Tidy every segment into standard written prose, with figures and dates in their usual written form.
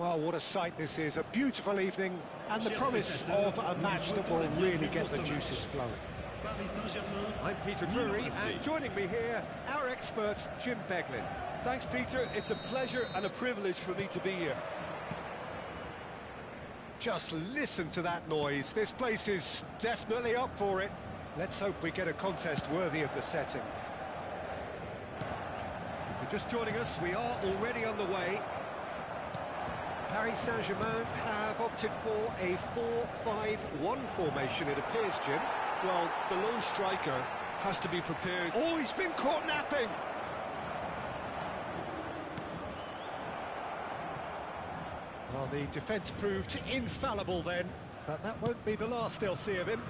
Well, what a sight this is, a beautiful evening, and the promise of a match that will really get the juices flowing. I'm Peter Drury, and joining me here, our expert, Jim Beglin. Thanks, Peter. It's a pleasure and a privilege for me to be here. Just listen to that noise. This place is definitely up for it. Let's hope we get a contest worthy of the setting. If you're just joining us, we are already on the way. Paris Saint-Germain have opted for a 4-5-1 formation, it appears, Jim. Well, the lone striker has to be prepared. Oh, he's been caught napping! Well, the defence proved infallible then, but that won't be the last they'll see of him.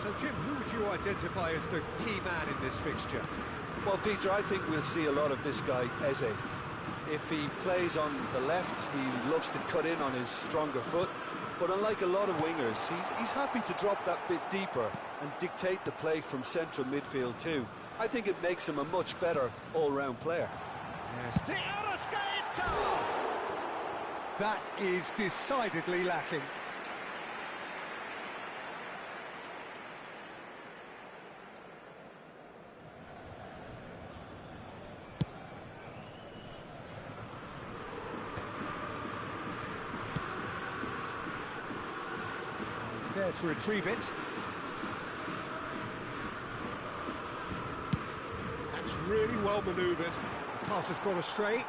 So, Jim, who would you identify as the key man in this fixture? Well, Peter, I think we'll see a lot of this guy, Eze. If he plays on the left, he loves to cut in on his stronger foot. But unlike a lot of wingers, he's happy to drop that bit deeper and dictate the play from central midfield too. I think it makes him a much better all-round player. Yes. That is decidedly lacking. There to retrieve it. That's really well manoeuvred. Pass has gone astray.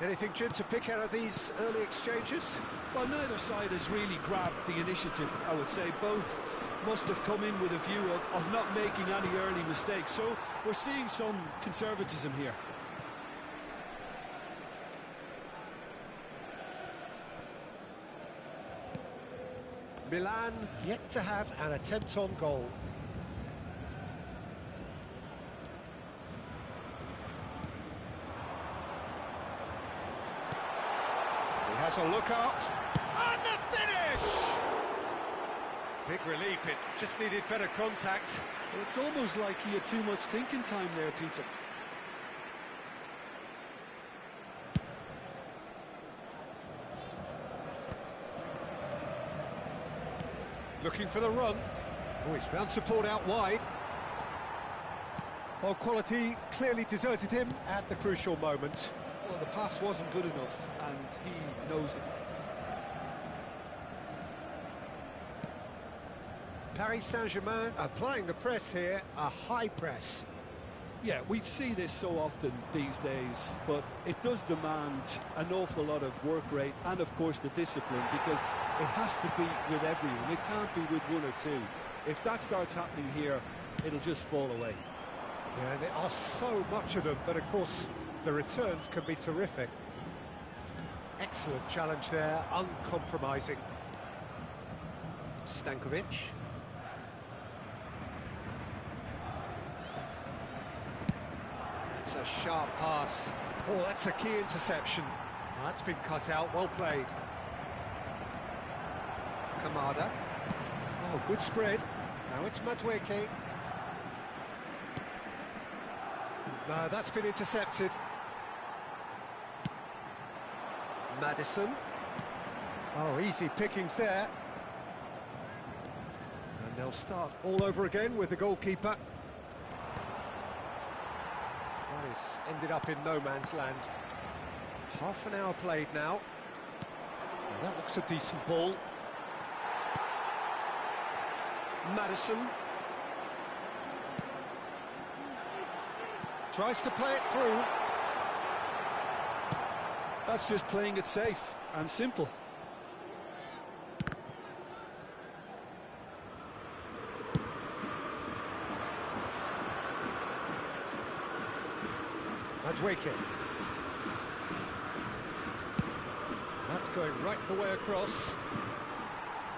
Anything, Jim, to pick out of these early exchanges? Well, neither side has really grabbed the initiative, I would say. Both must have come in with a view of not making any early mistakes. So we're seeing some conservatism here. Milan yet to have an attempt on goal. He has a look up, and the finish! Big relief, it just needed better contact. Well, it's almost like he had too much thinking time there, Peter. Looking for the run. Oh, he's found support out wide. Well, quality clearly deserted him at the crucial moment. Well, the pass wasn't good enough, and he knows it. Paris Saint-Germain applying the press here, a high press. Yeah, we see this so often these days, but it does demand an awful lot of work rate and, of course, the discipline, because it has to be with everyone. It can't be with one or two. If that starts happening here, it'll just fall away. Yeah, and there are so much of them, but, of course, the returns can be terrific. Excellent challenge there, uncompromising. Stankovic. That's a sharp pass. Oh, that's a key interception. That's been cut out, well played. Kamada. Oh, good spread. Now it's Madueke. That's been intercepted. Madison. Oh, easy pickings there. And they'll start all over again with the goalkeeper. This ended up in no man's land. Half an hour played now. That looks a decent ball. Madison. Tries to play it through. That's just playing it safe and simple. Madueke. That's going right the way across.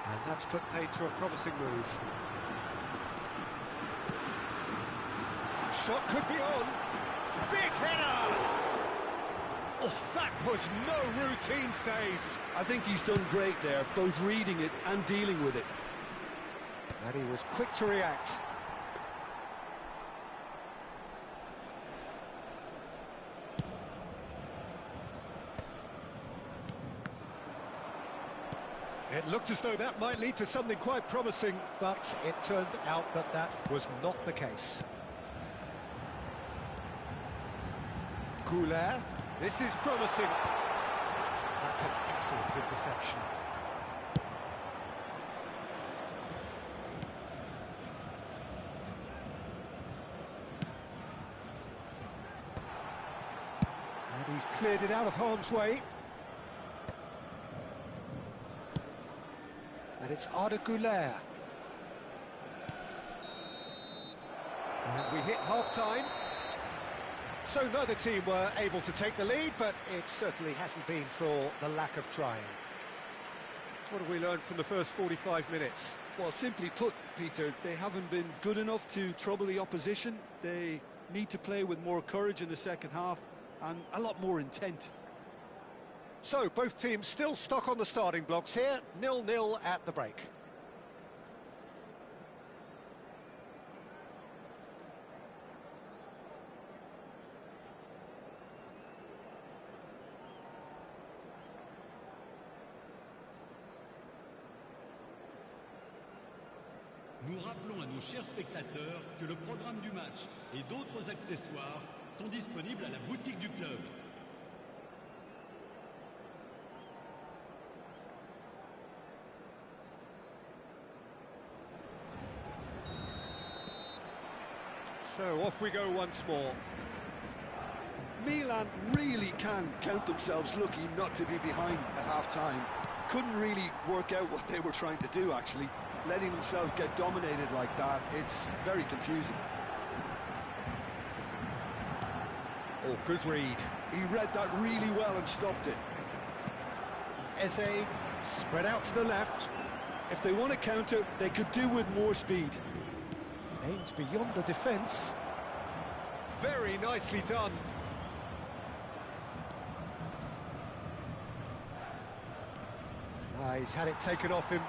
And that's put paid to a promising move. Shot could be on. Big header! Oh, that was no routine save. I think he's done great there, both reading it and dealing with it. And he was quick to react. It looked as though that might lead to something quite promising, but it turned out that that was not the case. Goulet, this is promising. That's an excellent interception. And he's cleared it out of harm's way. And it's Arda Goulet. And we hit half-time. So neither team were able to take the lead, but it certainly hasn't been for the lack of trying. What have we learned from the first 45 minutes? Well, simply put, Peter, they haven't been good enough to trouble the opposition. They need to play with more courage in the second half and a lot more intent. So, both teams still stuck on the starting blocks here, 0-0 at the break. Nous rappelons à nos chers spectateurs que le programme du match et d'autres accessoires sont disponibles à la boutique du club. So off we go once more. Milan really can count themselves lucky not to be behind at half-time. Couldn't really work out what they were trying to do, actually. Letting themselves get dominated like that, it's very confusing. Oh, good read. He read that really well and stopped it. Eze spread out to the left. If they want to counter, they could do with more speed. Aimed beyond the defence. Very nicely done. He's had it taken off him.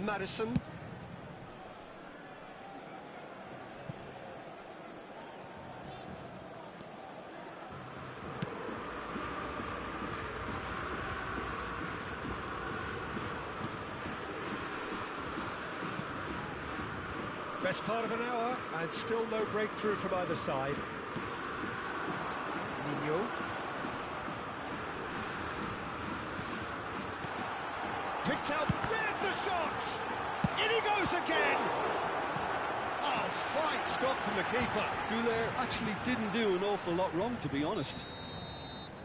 Madison. Best part of an hour, and still no breakthrough from either side. Nino. Picked out, there's the shot! In he goes again! Oh, fine stop from the keeper. Goulet actually didn't do an awful lot wrong, to be honest.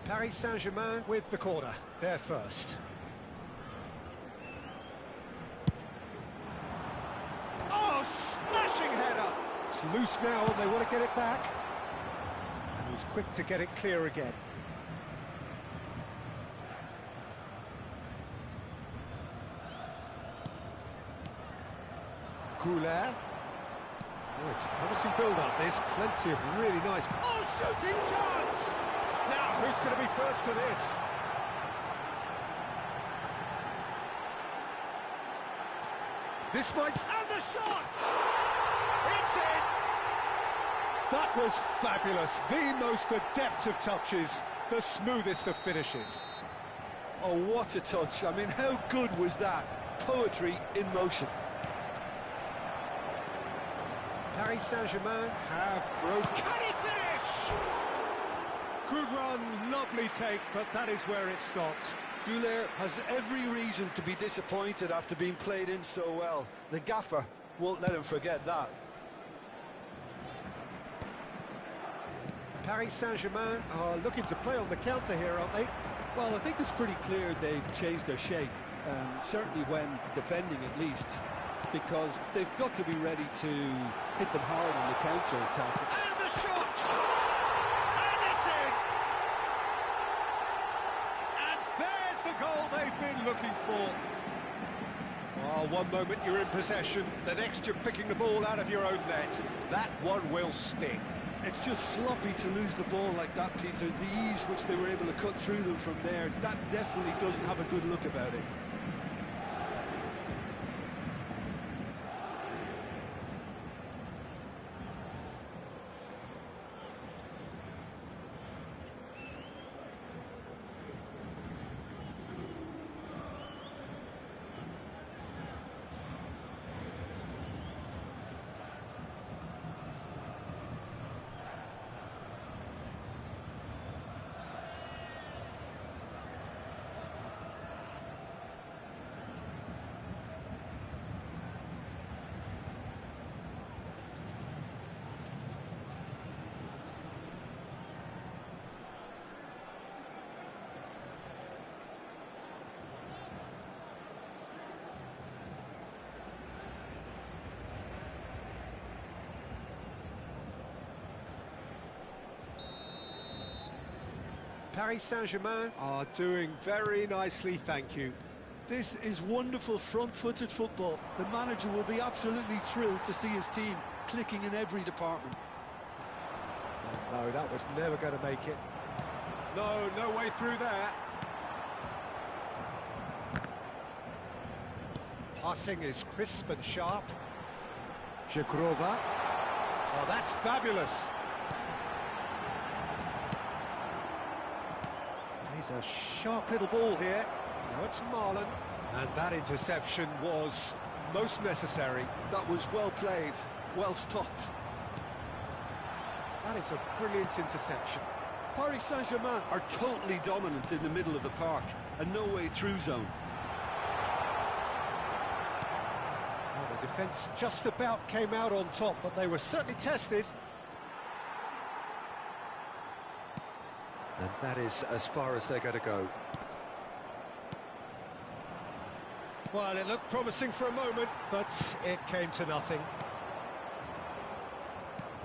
Paris Saint-Germain with the corner, they're first. Oh, smashing header! It's loose now and they want to get it back. And he's quick to get it clear again. Goulet. Oh, it's a promising build-up. There's plenty of really nice... Oh, shooting chance! Now, who's going to be first to this? This might... And the shot! It's in! That was fabulous. The most adept of touches. The smoothest of finishes. Oh, what a touch. I mean, how good was that? Poetry in motion. Paris Saint-Germain have broken... Can he finish? Good run, lovely take, but that is where it stopped. Goulet has every reason to be disappointed after being played in so well. The gaffer won't let him forget that. Paris Saint-Germain are looking to play on the counter here, aren't they? Well, I think it's pretty clear they've changed their shape, certainly when defending at least, because they've got to be ready to hit them hard on the counter-attack. And the shot! And it's in! And there's the goal they've been looking for. Oh, one moment you're in possession, the next you're picking the ball out of your own net. That one will sting. It's just sloppy to lose the ball like that, Peter. The ease which they were able to cut through them from there, that definitely doesn't have a good look about it. Paris Saint-Germain are doing very nicely, thank you. This is wonderful front-footed football. The manager will be absolutely thrilled to see his team clicking in every department. Oh, no, that was never going to make it. No, no way through there. Passing is crisp and sharp. Zhikrova. Oh, that's fabulous. He's a sharp little ball here. Now it's Marlon. And that interception was most necessary. That was well played, well stopped. That is a brilliant interception. Paris Saint-Germain are totally dominant in the middle of the park, a no-way through zone. Well, the defence just about came out on top, but they were certainly tested. And that is as far as they're going to go. Well, it looked promising for a moment, but it came to nothing.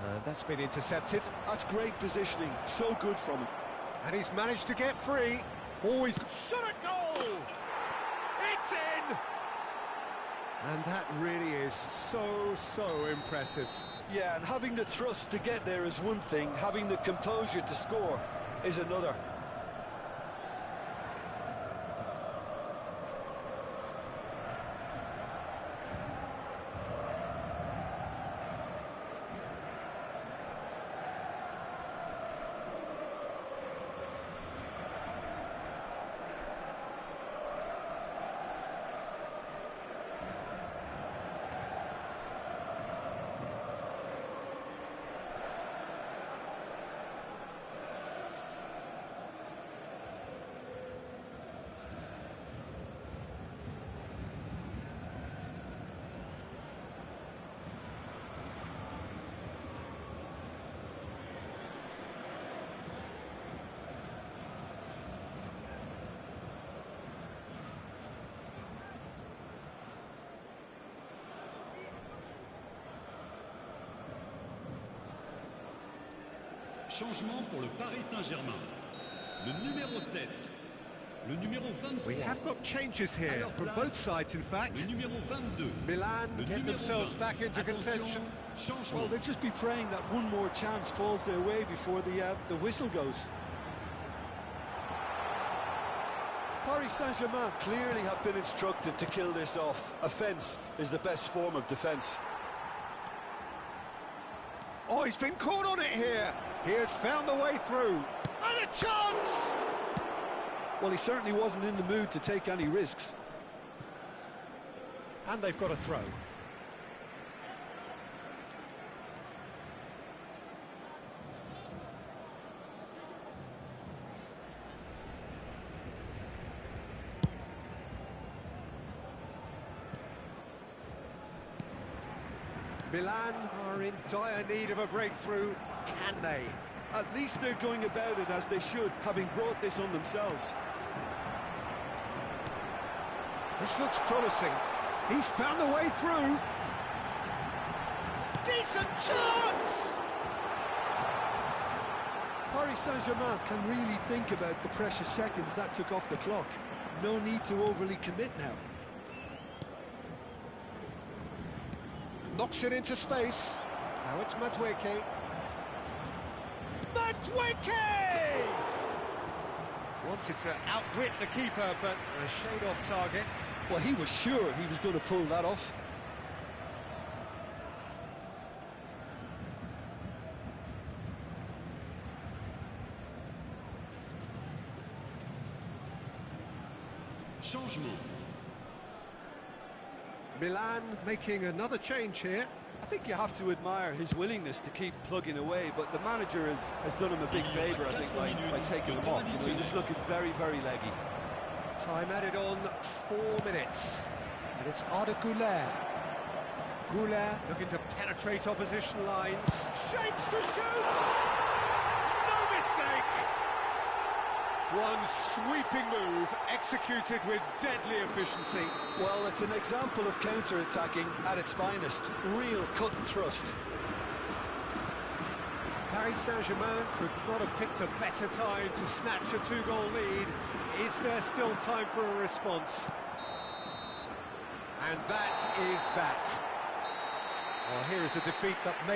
And that's been intercepted. That's great positioning, so good from him. And he's managed to get free. Always shot a goal! It's in! And that really is so impressive. Yeah, and having the thrust to get there is one thing, having the composure to score is another. Changement pour le Paris Saint-Germain. Le numéro 7. Le numéro 23. We have got changes here from both sides, in fact. Le numéro 22. Milan get themselves back into contention. Well, they'll just be praying that one more chance falls their way before the whistle goes. Paris Saint-Germain clearly have been instructed to kill this off. Offence is the best form of defence. Oh, he's been caught on it here. He has found the way through. And a chance! Well, he certainly wasn't in the mood to take any risks. And they've got a throw. Milan are in dire need of a breakthrough. Can they? At least they're going about it as they should, having brought this on themselves. This looks promising. He's found the way through. Decent chance! Paris Saint-Germain can really think about the precious seconds that took off the clock. No need to overly commit now. Knocks it into space. Now it's Madueke. Madueke! Wanted to outwit the keeper, but a shade off target. Well, he was sure he was going to pull that off. Changement. Milan making another change here. I think you have to admire his willingness to keep plugging away, but the manager has done him a big favour, I think, by taking him off. You know, he was looking very, very leggy. Time added on 4 minutes. And it's Arda Güler. Güler looking to penetrate opposition lines. Shapes to shoot! No mistake! One sweeping move, executed with deadly efficiency. Well, it's an example of counter-attacking at its finest. Real cut and thrust. Paris Saint-Germain could not have picked a better time to snatch a 2-goal lead. Is there still time for a response? And that is that. Well, here is a defeat that may